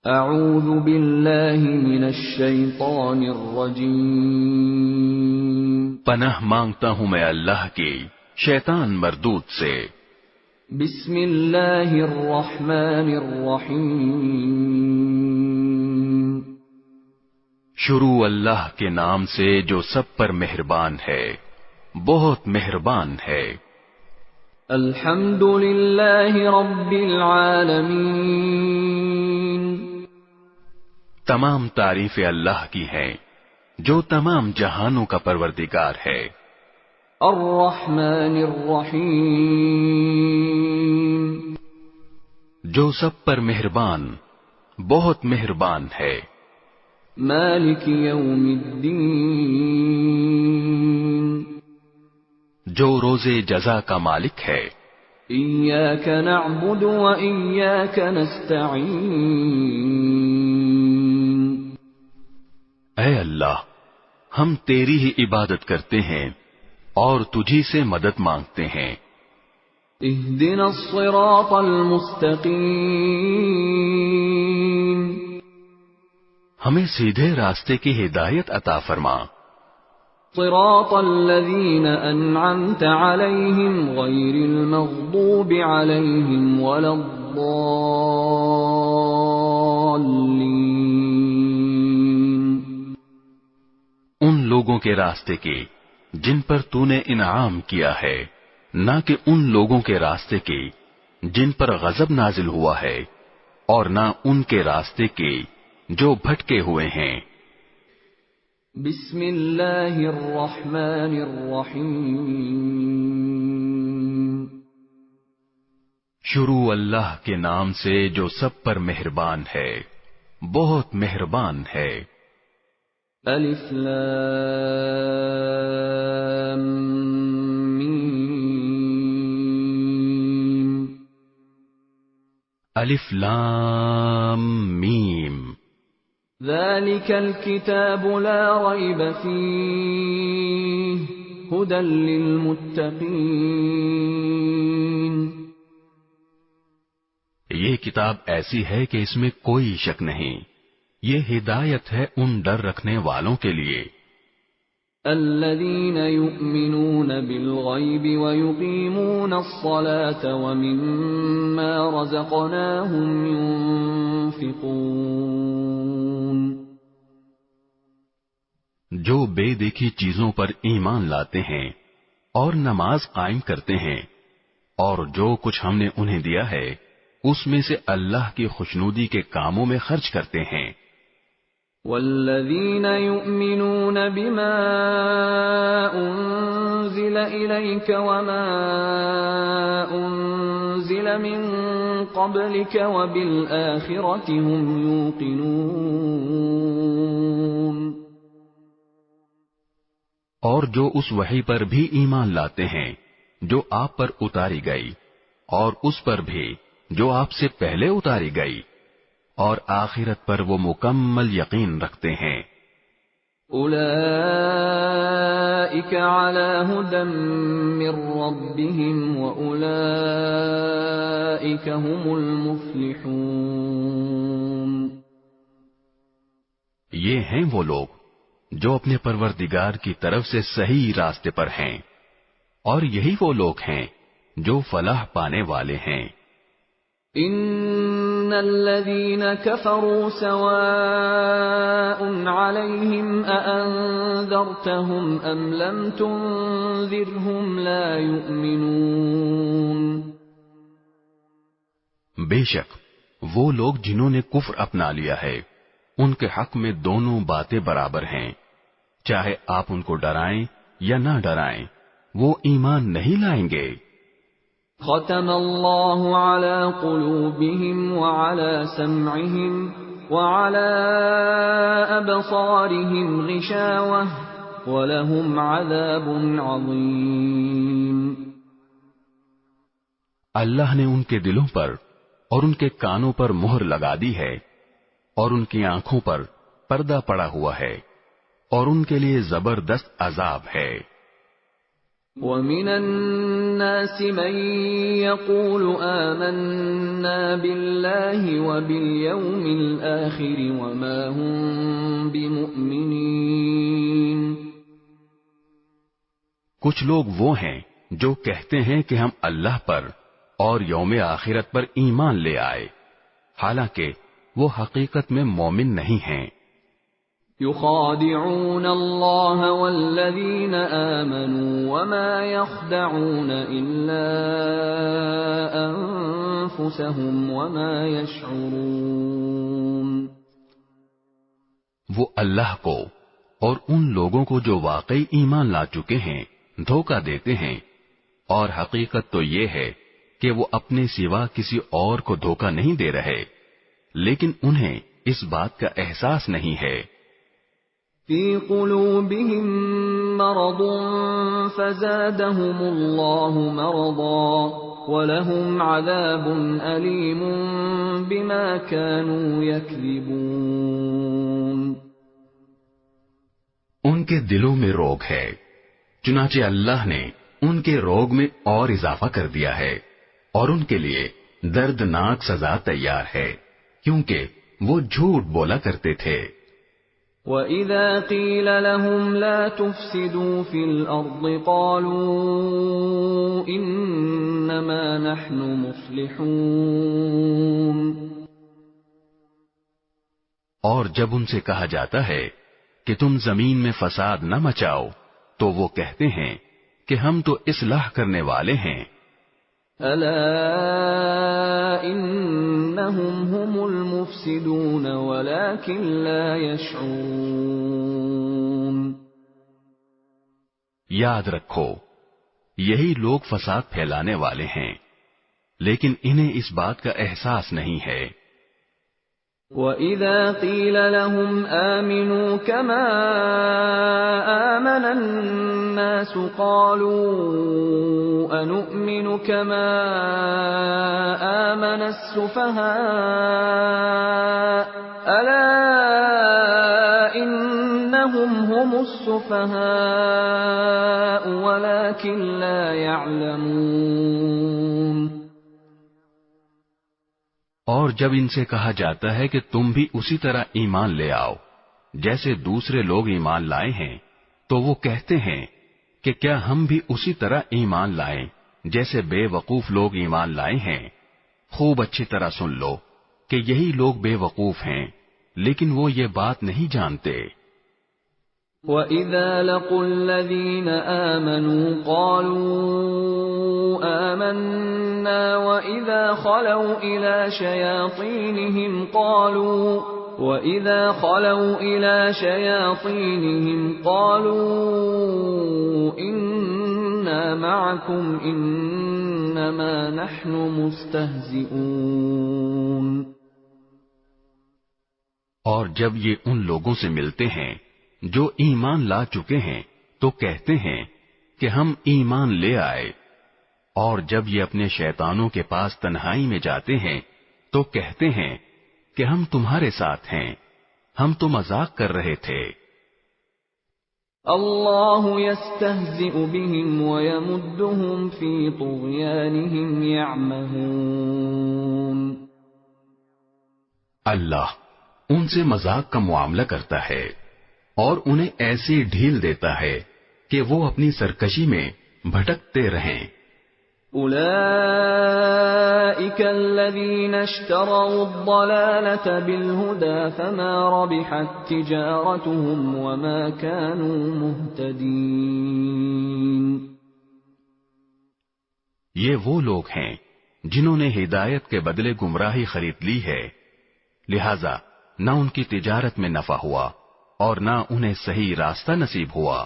اعوذ باللہ من الشیطان الرجیم، پناہ مانگتا ہوں میں اللہ کی شیطان مردود سے۔ بسم اللہ الرحمن الرحیم، شروع اللہ کے نام سے جو سب پر مہربان ہے، بہت مہربان ہے۔ الحمد للہ رب العالمین، تمام تعریفیں اللہ کی ہیں جو تمام جہانوں کا پروردگار ہے۔ الرحمن الرحیم، جو سب پر مہربان، بہت مہربان ہے۔ مالک یوم الدین، جو روز جزا کا مالک ہے۔ ایاک نعبد و ایاک نستعین، اے اللہ، ہم تیری ہی عبادت کرتے ہیں اور تجھی سے مدد مانگتے ہیں۔ اہدنا الصراط المستقیم، ہمیں سیدھے راستے کی ہدایت عطا فرما۔ صراط الذین انعمت علیہم غیر المغضوب علیہم ولا الضالین، ان لوگوں کے راستے کی جن پر تو نے انعام کیا ہے، نہ کہ ان لوگوں کے راستے کی جن پر غضب نازل ہوا ہے، اور نہ ان کے راستے کی جو بھٹکے ہوئے ہیں۔ بسم اللہ الرحمن الرحیم، شروع اللہ کے نام سے جو سب پر مہربان ہے، بہت مہربان ہے۔ الف لام میم، الف لام میم، ذلك الكتاب لا ريب فيه هدى للمتقين، یہ کتاب ایسی ہے کہ اس میں کوئی شک نہیں، یہ ہدایت ہے ان ڈر رکھنے والوں کے لیے۔ الذين يؤمنون بالغيب ويقيمون الصلاة ومما رزقناهم ينفقون، جو بے دیکھی چیزوں پر ایمان لاتے ہیں اور نماز قائم کرتے ہیں، اور جو کچھ ہم نے انہیں دیا ہے اس میں سے اللہ کی خوشنودی کے کاموں میں خرچ کرتے ہیں۔ والذین یؤمنون بما انزل الیک وما انزل من قبلک وبالآخرة هم یوقنون، اور جو اس وحی پر بھی ایمان لاتے ہیں جو آپ پر اتاری گئی، اور اس پر بھی جو آپ سے پہلے اتاری گئی، اور آخرت پر وہ مکمل یقین رکھتے ہیں۔ اولئک علی ھدی من ربہم واولئک ھم المفلحون، یہ ہیں وہ لوگ جو اپنے پروردگار کی طرف سے صحیح راستے پر ہیں، اور یہی وہ لوگ ہیں جو فلاح پانے والے ہیں۔ ان الذين كفروا سواء عليهم أأنذرتهم ام لم تنذرهم لا يؤمنون، بے شک وہ لوگ جنہوں نے کفر اپنا لیا ہے ان کے حق میں دونوں باتیں برابر ہیں، چاہے آپ ان کو ڈرائیں یا نہ ڈرائیں، وہ ایمان نہیں لائیں گے۔ ختم اللہ علی قلوبہم وعلی سمعہم وعلی ابصارہم غشاوہ ولہم عذاب عظیم، اللہ نے ان کے دلوں پر اور ان کے کانوں پر مہر لگا دی ہے، اور ان کی آنکھوں پر پردہ پڑا ہوا ہے، اور ان کے لیے زبردست عذاب ہے۔ وَمِنَ النَّاسِ مَن يَقُولُ آمَنَّا بِاللَّهِ وَبِالْيَوْمِ الْآخِرِ وَمَا هُم بِمُؤْمِنِينَ۔ کچھ لوگ وہ ہیں جو کہتے ہیں کہ ہم اللہ پر اور یوم آخرت پر ایمان لے آئے، حالانکہ وہ حقیقت میں مومن نہیں ہیں۔ يخادعون الله والذين آمنوا وما يخدعون إلا أنفسهم وما يشعرون۔ وہ اللہ کو اور ان لوگوں کو جو واقعی ایمان لا چکے ہیں دھوکہ دیتے ہیں، اور حقیقت تو یہ ہے کہ وہ اپنے سوا کسی اور کو دھوکہ نہیں دے رہے، لیکن انہیں اس بات کا احساس نہیں ہے۔ فی قلوبہم مرض فزادہم اللہ مرضا ولہم عذاب علیم بما كانوا یکذبون۔ ان کے دلوں میں روگ ہے، چنانچہ اللہ نے ان کے روگ میں اور اضافہ کر دیا ہے، اور ان کے لیے دردناک سزا تیار ہے، کیونکہ وہ جھوٹ بولا کرتے تھے۔ وَإِذَا قِيلَ لَهُمْ لَا تُفْسِدُوا فِي الْأَرْضِ قَالُوا إِنَّمَا نَحْنُ مُصْلِحُونَ۔ اور جب ان سے کہا جاتا ہے کہ تم زمین میں فساد نہ مچاؤ تو وہ کہتے ہیں کہ ہم تو اصلاح کرنے والے ہیں۔ أَلَا إِنَّهُمْ هُمُ الْمُفْسِدُونَ وَلَكِنْ لَا يَشْعُرُونَ۔ یاد رکھو، یہی لوگ فساد پھیلانے والے ہیں، لیکن انہیں اس بات کا احساس نہیں ہے۔ وَإِذَا قِيلَ لَهُمْ آمِنُوا كَمَا آمَنَ النَّاسُ قَالُوا أَنُؤْمِنُ كَمَا آمَنَ السُّفَهَاءُ أَلَا إِنَّهُمْ هُمُ السُّفَهَاءُ وَلَكِنْ لَا يَعْلَمُونَ۔ اور جب ان سے کہا جاتا ہے کہ تم بھی اسی طرح ایمان لے آؤ جیسے دوسرے لوگ ایمان لائے ہیں، تو وہ کہتے ہیں کہ کیا ہم بھی اسی طرح ایمان لائیں جیسے بے وقوف لوگ ایمان لائے ہیں۔ خوب اچھی طرح سن لو کہ یہی لوگ بے وقوف ہیں، لیکن وہ یہ بات نہیں جانتے۔ وَإِذَا لَقُوا الَّذِينَ آمَنُوا قَالُوا آمَنَّا وَإِذَا خَلَوْا إِلَى شَيَاطِينِهِمْ قَالُوا إِنَّا مَعَكُمْ إِنَّمَا نَحْنُ مُسْتَهْزِئُونَ۔ اور جب یہ ان لوگوں سے ملتے ہیں جو ایمان لا چکے ہیں تو کہتے ہیں کہ ہم ایمان لے آئے، اور جب یہ اپنے شیطانوں کے پاس تنہائی میں جاتے ہیں تو کہتے ہیں کہ ہم تمہارے ساتھ ہیں، ہم تو مذاق کر رہے تھے۔ اللہ یستہزئ بہم ویمدہم فی طغیانہم یعمہون۔ اللہ ان سے مذاق کا معاملہ کرتا ہے اور انہیں ایسی ڈھیل دیتا ہے کہ وہ اپنی سرکشی میں بھٹکتے رہیں۔ اولئک الذین اشتروا الضلالة بالہدى فما ربحت تجارتهم وما كانوا مہتدین۔ یہ وہ لوگ ہیں جنہوں نے ہدایت کے بدلے گمراہی خرید لی ہے، لہذا نہ ان کی تجارت میں نفع ہوا اور نہ انہیں صحیح راستہ نصیب ہوا۔